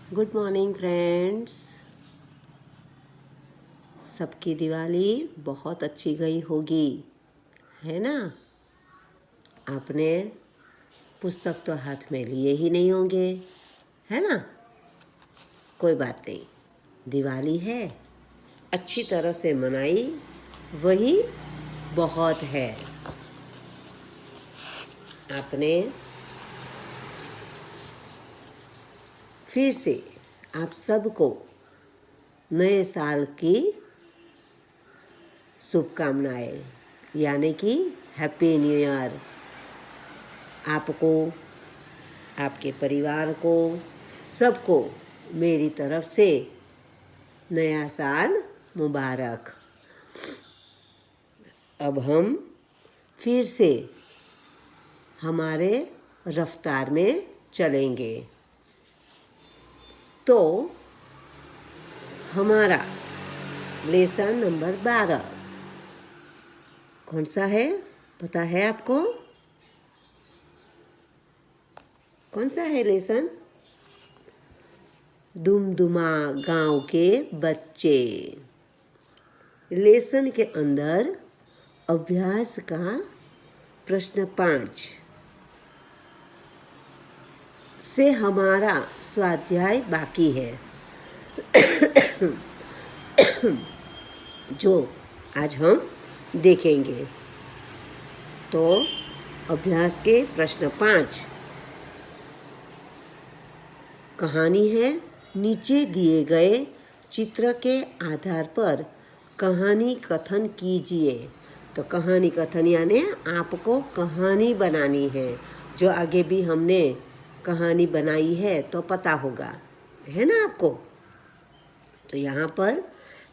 Good morning friends. सबकी दिवाली बहुत अच्छी गई होगी, है ना। आपने पुस्तक तो हाथ में लिए ही नहीं होंगे, है ना। कोई बात नहीं, दिवाली है, अच्छी तरह से मनाई वही बहुत है। आपने फिर से आप सबको नए साल की शुभकामनाएं, यानी कि हैप्पी न्यू ईयर। आपको, आपके परिवार को, सबको मेरी तरफ से नया साल मुबारक। अब हम फिर से हमारे रफ्तार में चलेंगे। तो हमारा लेसन नंबर 12 कौन सा है, पता है आपको? कौन सा है लेसन? दुमदुमा गांव के बच्चे। लेसन के अंदर अभ्यास का प्रश्न 5 से हमारा स्वाध्याय बाकी है जो आज हम देखेंगे। तो अभ्यास के प्रश्न 5 कहानी है। नीचे दिए गए चित्र के आधार पर कहानी कथन कीजिए। तो कहानी कथन यानी आपको कहानी बनानी है। जो आगे भी हमने कहानी बनाई है तो पता होगा, है ना आपको। तो यहाँ पर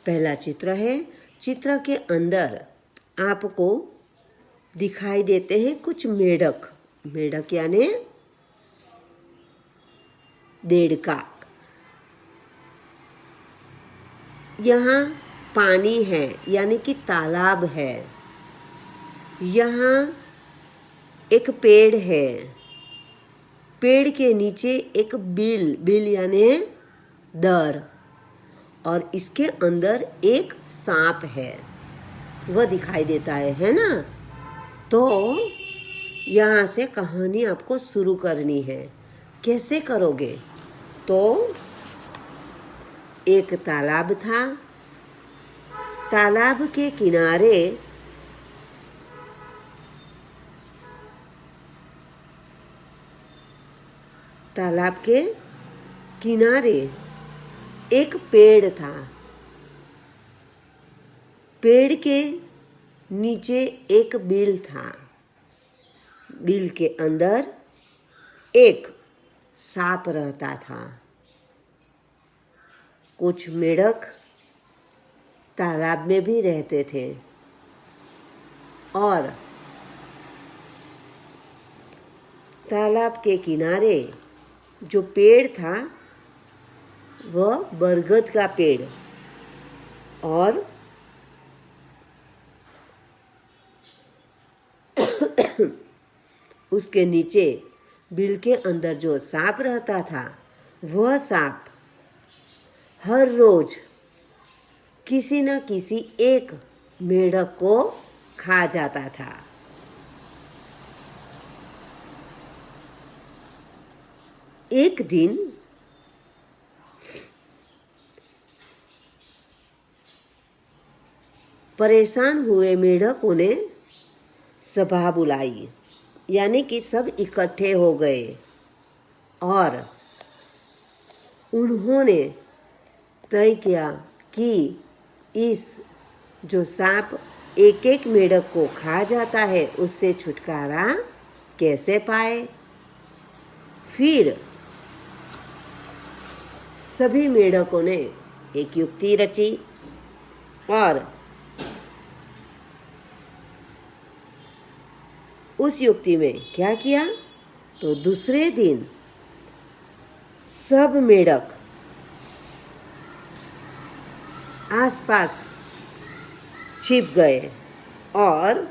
पहला चित्र है। चित्र के अंदर आपको दिखाई देते हैं कुछ मेढक। मेढक यानी देड़का। यहाँ पानी है यानी कि तालाब है। यहाँ एक पेड़ है। पेड़ के नीचे एक बिल, बिल यानी दर, और इसके अंदर एक सांप है, वह दिखाई देता है ना। तो यहाँ से कहानी आपको शुरू करनी है। कैसे करोगे? तो एक तालाब था। तालाब के किनारे एक पेड़ था। पेड़ के नीचे एक बिल था। बिल के अंदर एक सांप रहता था। कुछ मेढक तालाब में भी रहते थे और तालाब के किनारे जो पेड़ था वह बरगद का पेड़, और उसके नीचे बिल के अंदर जो सांप रहता था वह सांप हर रोज किसी न किसी एक मेढक को खा जाता था। एक दिन परेशान हुए मेढकों ने सभा बुलाई, यानी कि सब इकट्ठे हो गए और उन्होंने तय किया कि इस जो सांप एक एक मेढक को खा जाता है उससे छुटकारा कैसे पाए। फिर सभी मेढकों ने एक युक्ति रची और उस युक्ति में क्या किया, तो दूसरे दिन सब मेढक आसपास छिप गए और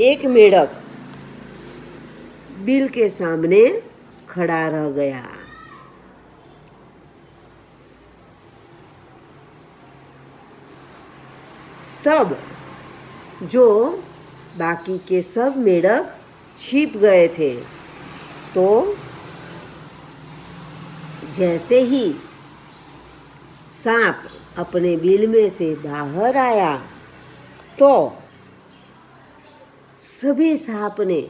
एक मेढक बिल के सामने खड़ा रह गया। तब जो बाकी के सब मेढक छिप गए थे, तो जैसे ही सांप अपने बिल में से बाहर आया तो सभी सांप ने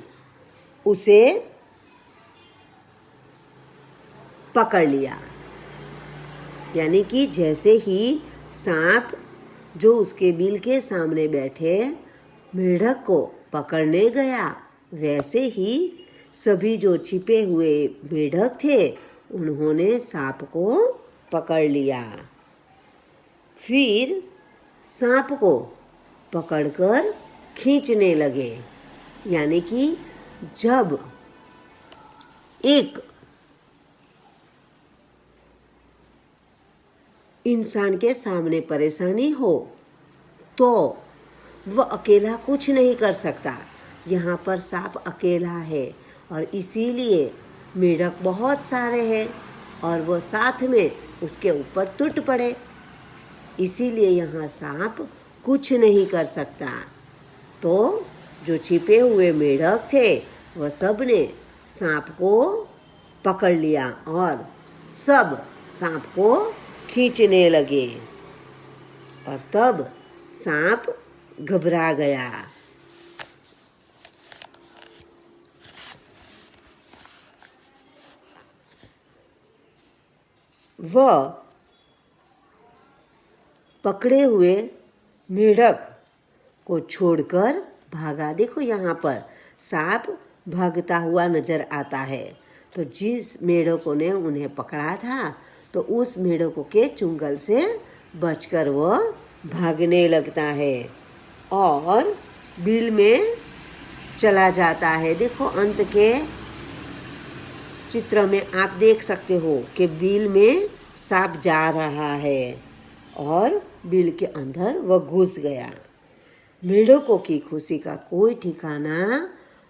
उसे पकड़ लिया। यानी कि जैसे ही सांप जो उसके बिल के सामने बैठे मेढक को पकड़ने गया, वैसे ही सभी जो छिपे हुए मेढक थे उन्होंने सांप को पकड़ लिया। फिर सांप को पकड़कर खींचने लगे। यानी कि जब एक इंसान के सामने परेशानी हो तो वह अकेला कुछ नहीं कर सकता। यहाँ पर सांप अकेला है और इसीलिए मेढक बहुत सारे हैं और वह साथ में उसके ऊपर टूट पड़े। इसीलिए यहाँ सांप कुछ नहीं कर सकता। तो जो छिपे हुए मेढक थे वह सब ने सांप को पकड़ लिया और सब सांप को खींचने लगे और तब सांप घबरा गया। वह पकड़े हुए मेढक को छोड़कर भागा। देखो यहाँ पर सांप भागता हुआ नजर आता है। तो जिस मेढकों ने उन्हें पकड़ा था तो उस मेढकों के चुंगल से बचकर वह भागने लगता है और बिल में चला जाता है। देखो अंत के चित्र में आप देख सकते हो कि बिल में सांप जा रहा है और बिल के अंदर वह घुस गया। मेढकों की खुशी का कोई ठिकाना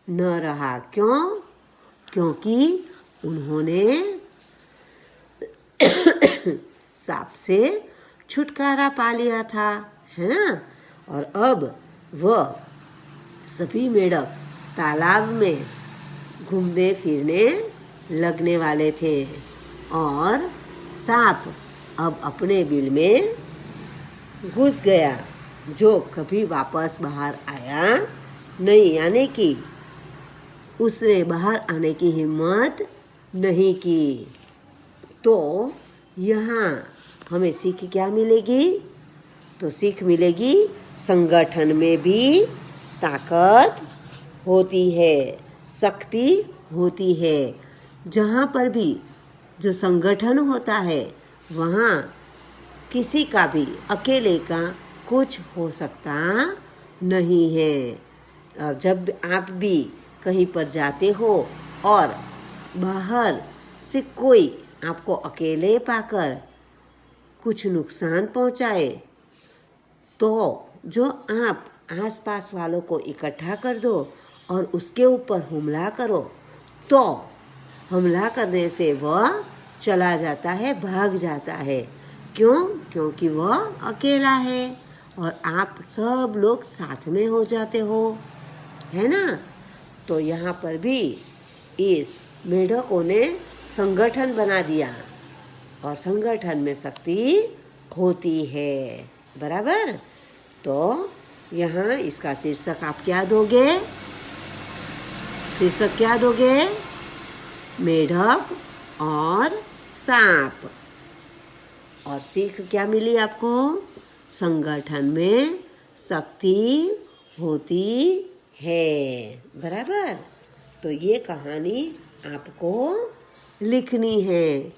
न रहा। क्यों? क्योंकि उन्होंने सांप से छुटकारा पा लिया था, है ना। और अब वह सभी मेढक तालाब में घूमने फिरने लगने वाले थे और सांप अब अपने बिल में घुस गया, जो कभी वापस बाहर आया नहीं। यानी कि उसने बाहर आने की हिम्मत नहीं की। तो यहाँ हमें सीख क्या मिलेगी? तो सीख मिलेगी संगठन में भी ताकत होती है, शक्ति होती है। जहाँ पर भी जो संगठन होता है वहाँ किसी का भी अकेले का कुछ हो सकता नहीं है। और जब आप भी कहीं पर जाते हो और बाहर से कोई आपको अकेले पाकर कुछ नुकसान पहुंचाए तो जो आप आसपास वालों को इकट्ठा कर दो और उसके ऊपर हमला करो, तो हमला करने से वह चला जाता है, भाग जाता है। क्यों? क्योंकि वह अकेला है और आप सब लोग साथ में हो जाते हो, है ना। तो यहाँ पर भी इस मेढकों ने संगठन बना दिया और संगठन में शक्ति होती है, बराबर। तो यहाँ इसका शीर्षक आप क्या दोगे? शीर्षक क्या दोगे? मेढक और सांप। और सीख क्या मिली आपको? संगठन में शक्ति होती है, बराबर। तो ये कहानी आपको लिखनी है,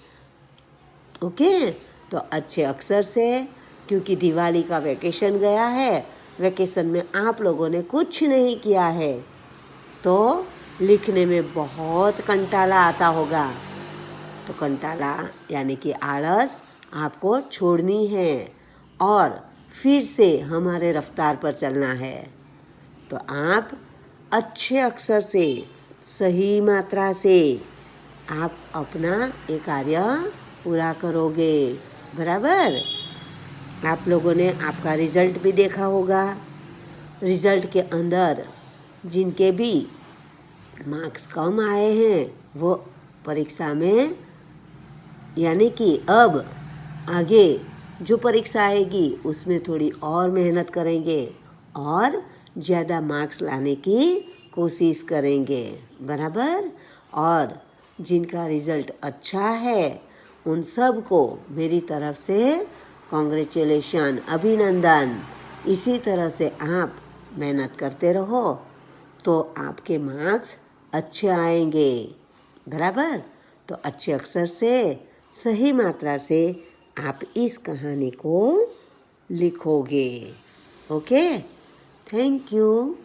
ओके। तो अच्छे अक्षर से, क्योंकि दिवाली का वैकेशन गया है, वैकेशन में आप लोगों ने कुछ नहीं किया है तो लिखने में बहुत कंटाला आता होगा। तो कंटाला यानी कि आलस आपको छोड़नी है और फिर से हमारे रफ्तार पर चलना है। तो आप अच्छे अक्षर से, सही मात्रा से आप अपना ये कार्य पूरा करोगे, बराबर। आप लोगों ने आपका रिज़ल्ट भी देखा होगा। रिज़ल्ट के अंदर जिनके भी मार्क्स कम आए हैं वो परीक्षा में, यानी कि अब आगे जो परीक्षा आएगी उसमें थोड़ी और मेहनत करेंगे और ज़्यादा मार्क्स लाने की कोशिश करेंगे, बराबर। और जिनका रिज़ल्ट अच्छा है उन सब को मेरी तरफ से कॉन्ग्रेचुलेशन, अभिनंदन। इसी तरह से आप मेहनत करते रहो तो आपके मार्क्स अच्छे आएंगे, बराबर। तो अच्छे अक्षर से, सही मात्रा से आप इस कहानी को लिखोगे। Okay, thank you.